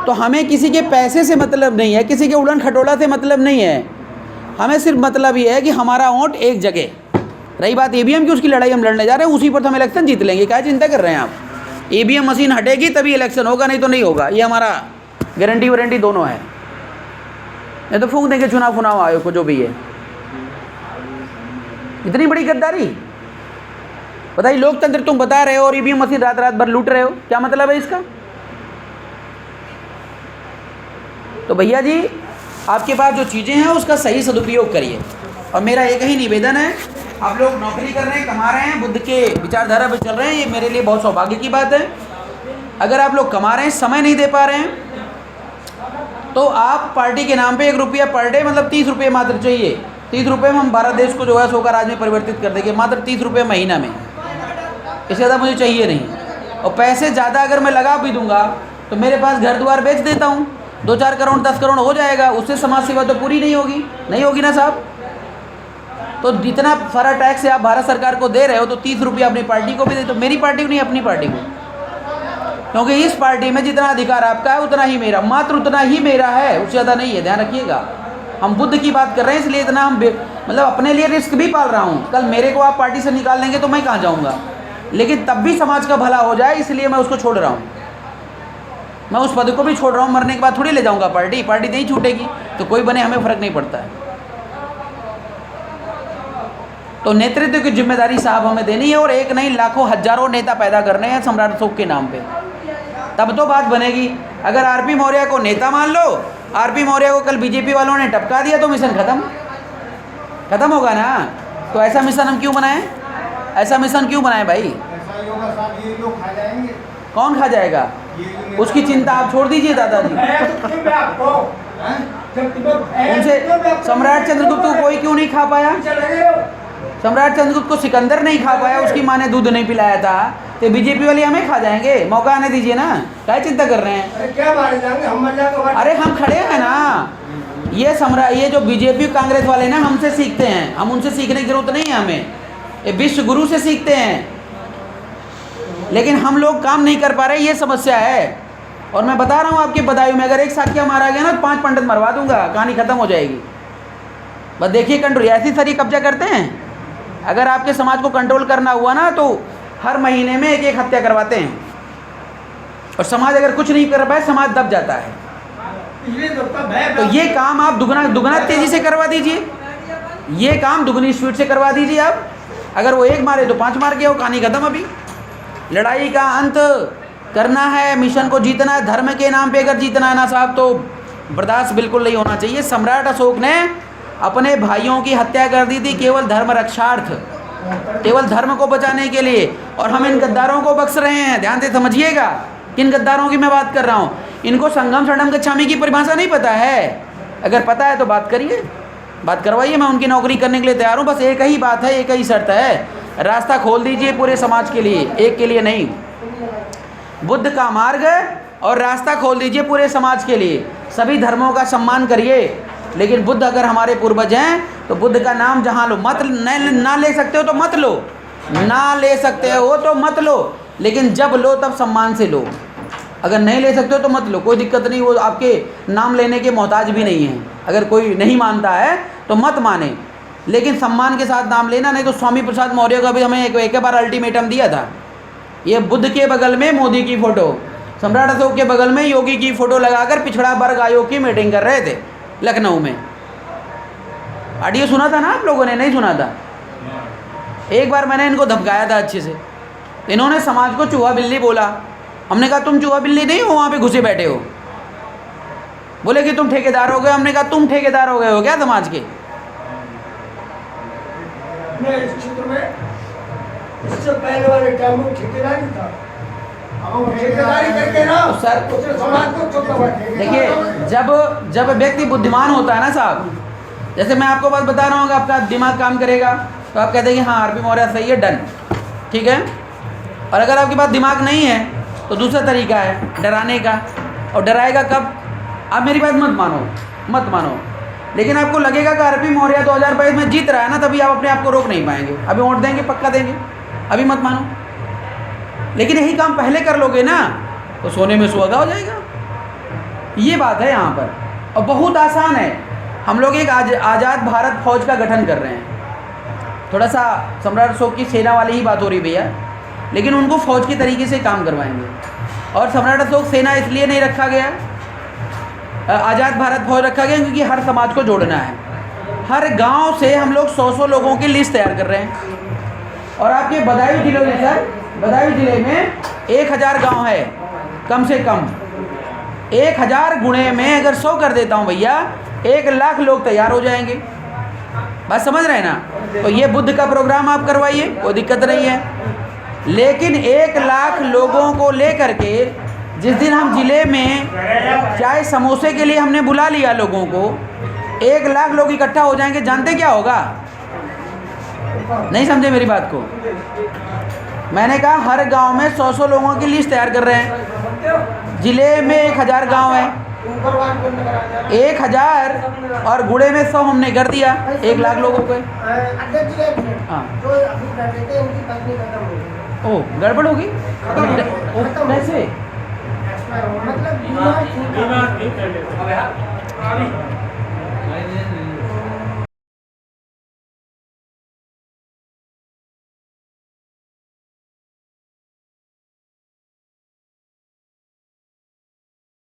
तो हमें किसी के पैसे से मतलब नहीं है, किसी के उड़न खटोला से मतलब नहीं है, हमें सिर्फ मतलब ये है कि हमारा वोट एक जगह। रही बात ईवीएम की, उसकी लड़ाई हम लड़ने जा रहे हैं, उसी पर तो हम इलेक्शन जीत लेंगे, क्या चिंता कर रहे हैं आप। ईवीएम मशीन हटेगी तभी इलेक्शन होगा, नहीं तो नहीं होगा, ये हमारा गारंटी वारंटी दोनों है। नहीं तो फूंक देंगे चुनाव आयोग को, जो भी है। इतनी बड़ी गद्दारी, बताइए, लोकतंत्र तुम बता रहे हो और ईवीएम मशीन रात रात भर लूट रहे हो, क्या मतलब है इसका। तो भैया जी, आपके पास जो चीज़ें हैं उसका सही सदुपयोग करिए। और मेरा एक ही निवेदन है, आप लोग नौकरी कर रहे हैं, कमा रहे हैं, बुद्ध के विचारधारा पर चल रहे हैं, ये मेरे लिए बहुत सौभाग्य की बात है। अगर आप लोग कमा रहे हैं, समय नहीं दे पा रहे हैं, तो आप पार्टी के नाम पे 1 रुपया पर डे, मतलब 30 रुपये मात्र चाहिए। 30 रुपये में हम भारत देश को जो है 100 का राज में परिवर्तित कर देंगे, मात्र 30 रुपये महीना में, इससे ज़्यादा मुझे चाहिए नहीं। और पैसे ज़्यादा अगर मैं लगा भी दूंगा तो मेरे पास घर द्वार बेच देता हूँ, 2-4 करोड़ 10 करोड़ हो जाएगा, उससे समाज सेवा तो पूरी नहीं होगी ना साहब। तो जितना सारा टैक्स आप भारत सरकार को दे रहे हो, तो 30 रुपया अपनी पार्टी को भी दे, तो मेरी पार्टी को नहीं, अपनी पार्टी को, क्योंकि इस पार्टी में जितना अधिकार आपका है उतना ही मेरा, मात्र उतना ही मेरा है, उससे ज़्यादा नहीं है, ध्यान रखिएगा। हम बुद्ध की बात कर रहे हैं, इसलिए इतना हम मतलब अपने लिए रिस्क भी पाल रहा हूँ। कल मेरे को आप पार्टी से निकाल देंगे तो मैं कहाँ जाऊँगा, लेकिन तब भी समाज का भला हो जाए इसलिए मैं उसको छोड़ रहा हूँ। मैं उस पद को भी छोड़ रहा हूँ, मरने के बाद थोड़ी ले जाऊँगा पार्टी नहीं छूटेगी, तो कोई बने, हमें फ़र्क नहीं पड़ता है। तो नेतृत्व की जिम्मेदारी साहब हमें देनी है, और एक नहीं लाखों हजारों नेता पैदा करने हैं सम्राट अशोक के नाम पे, तब तो बात बनेगी। अगर आरपी मौर्य को नेता मान लो, आरपी मौर्य को कल बीजेपी वालों ने टपका दिया तो मिशन खत्म होगा ना। तो ऐसा मिशन हम क्यों बनाएं, ऐसा मिशन क्यों बनाएं भाई। ऐसा ही होगा साहब, ये लोग खा जाएंगे। कौन खा जाएगा, उसकी चिंता आप छोड़ दीजिए दादाजी। उनसे सम्राट चंद्रगुप्त को कोई क्यों नहीं खा पाया, सम्राट चंद्रगुप्त को सिकंदर नहीं खा पाया, उसकी माँ ने दूध नहीं पिलाया था, तो बीजेपी वाले हमें खा जाएंगे, मौका आने दीजिए ना, क्या चिंता कर रहे हैं। अरे क्या मारे जाएंगे, हम मर जाएंगे। अरे हम खड़े हैं ना, ये जो बीजेपी कांग्रेस वाले ना हमसे सीखते हैं, हम उनसे सीखने की जरूरत नहीं है हमें, ये विश्व गुरु से सीखते हैं, लेकिन हम लोग काम नहीं कर पा रहे, ये समस्या है। और मैं बता रहा हूँ आपके बदायूं में अगर एक साकिया मारा गया ना तो 5 पंडित मरवा दूंगा, कहानी खत्म हो जाएगी। बस देखिए कंट्रोल, ऐसी सारी कब्जा करते हैं। अगर आपके समाज को कंट्रोल करना हुआ ना तो हर महीने में 1-1 हत्या करवाते हैं, और समाज अगर कुछ नहीं कर पाए, समाज दब जाता है। तो ये काम आप दुगना तेजी से करवा दीजिए, ये काम दुगनी स्पीड से करवा दीजिए आप। अगर वो 1 मारे तो 5 मार गया हो, कहानी खत्म। अभी लड़ाई का अंत करना है, मिशन को जीतना है, धर्म के नाम पे अगर जीतना है ना साहब, तो बर्दाश्त बिल्कुल नहीं होना चाहिए। सम्राट अशोक ने अपने भाइयों की हत्या कर दी थी केवल धर्म रक्षार्थ, केवल धर्म को बचाने के लिए, और हम इन गद्दारों को बख्श रहे हैं। ध्यान से समझिएगा किन गद्दारों की मैं बात कर रहा हूँ। इनको संगम सड़म गच्छामि की परिभाषा नहीं पता है, अगर पता है तो बात करिए, बात करवाइए, मैं उनकी नौकरी करने के लिए तैयार हूँ। बस एक ही बात है, एक ही शर्त है, रास्ता खोल दीजिए पूरे समाज के लिए, एक के लिए नहीं। बुद्ध का मार्ग और रास्ता खोल दीजिए पूरे समाज के लिए। सभी धर्मों का सम्मान करिए, लेकिन बुद्ध अगर हमारे पूर्वज हैं तो बुद्ध का नाम जहाँ लो, मत ना ले सकते हो तो मत लो, ना ले सकते हो तो मत लो, लेकिन जब लो तब सम्मान से लो। अगर नहीं ले सकते हो तो मत लो, कोई दिक्कत नहीं, वो आपके नाम लेने के मोहताज भी नहीं है। अगर कोई नहीं मानता है तो मत माने, लेकिन सम्मान के साथ नाम लेना। नहीं तो स्वामी प्रसाद मौर्य का भी हमें एक बार अल्टीमेटम दिया था। ये बुद्ध के बगल में मोदी की फ़ोटो, सम्राट अशोक के बगल में योगी की फ़ोटो लगाकर पिछड़ा वर्ग आयोग की मीटिंग कर रहे थे लखनऊ में। ऑडियो सुना था ना आप लोगों ने? नहीं सुना था? एक बार मैंने इनको धमकाया था अच्छे से। इन्होंने समाज को चूहा बिल्ली बोला। हमने कहा तुम चूहा बिल्ली नहीं हो, वहाँ पे घुसे बैठे हो। बोले कि तुम ठेकेदार हो गए। हमने कहा तुम ठेकेदार हो गए हो क्या समाज के? मैं इस क्षेत्र में इससे पहले वाले टाइम में ठेकेदारी था। अब ठेकेदारी करके ना सर उसने समाज को चुप बैठे। देखिए, जब व्यक्ति बुद्धिमान होता है ना साहब, जैसे मैं आपको बात बता रहा हूँ कि आपका दिमाग काम करेगा तो आप कहते हैं कि हाँ आरपी मौर्य सही है, डन, ठीक है। और अगर आपके पास दिमाग नहीं है तो दूसरा तरीका है डराने का। और डराएगा कब? आप मेरी बात मत मानो, लेकिन आपको लगेगा कि आरपी मौर्य 2022 में जीत रहा है ना, तभी आप अपने आप को रोक नहीं पाएंगे। अभी वोट देंगे, पक्का देंगे, अभी मत मानो। लेकिन यही काम पहले कर लोगे ना तो सोने में सुहागा हो जाएगा। ये बात है यहाँ पर, और बहुत आसान है। हम लोग एक आज़ाद भारत फौज का गठन कर रहे हैं। थोड़ा सा सम्राट अशोक की सेना वाली ही बात हो रही भैया, लेकिन उनको फौज के तरीके से काम करवाएंगे। और सम्राट अशोक सेना इसलिए नहीं रखा गया, आज़ाद भारत फौज रखा गया क्योंकि हर समाज को जोड़ना है। हर गांव से हम लोग 100 लोगों की लिस्ट तैयार कर रहे हैं। और आपके बदायूं जिले में सर, बदायूं जिले में 1000 गांव है कम से कम। 1000 गुणे में अगर 100 कर देता हूँ भैया, 1 लाख लोग तैयार हो जाएंगे। बात समझ रहे हैं ना? तो ये बुद्ध का प्रोग्राम आप करवाइए, कोई दिक्कत नहीं है। लेकिन 1 लाख लोगों को लेकर के जिस दिन हम ज़िले में चाय समोसे के लिए हमने बुला लिया लोगों को, 1 लाख लोग इकट्ठा हो जाएंगे, जानते क्या होगा? नहीं समझे मेरी बात को? मैंने कहा हर गांव में 100 लोगों की लिस्ट तैयार कर रहे हैं। ज़िले में 1000 गांव है, 1000 और गुड़े में 100 हमने कर दिया 1 लाख लोगों को। हाँ, ओह गड़बड़ होगी कैसे? मतलब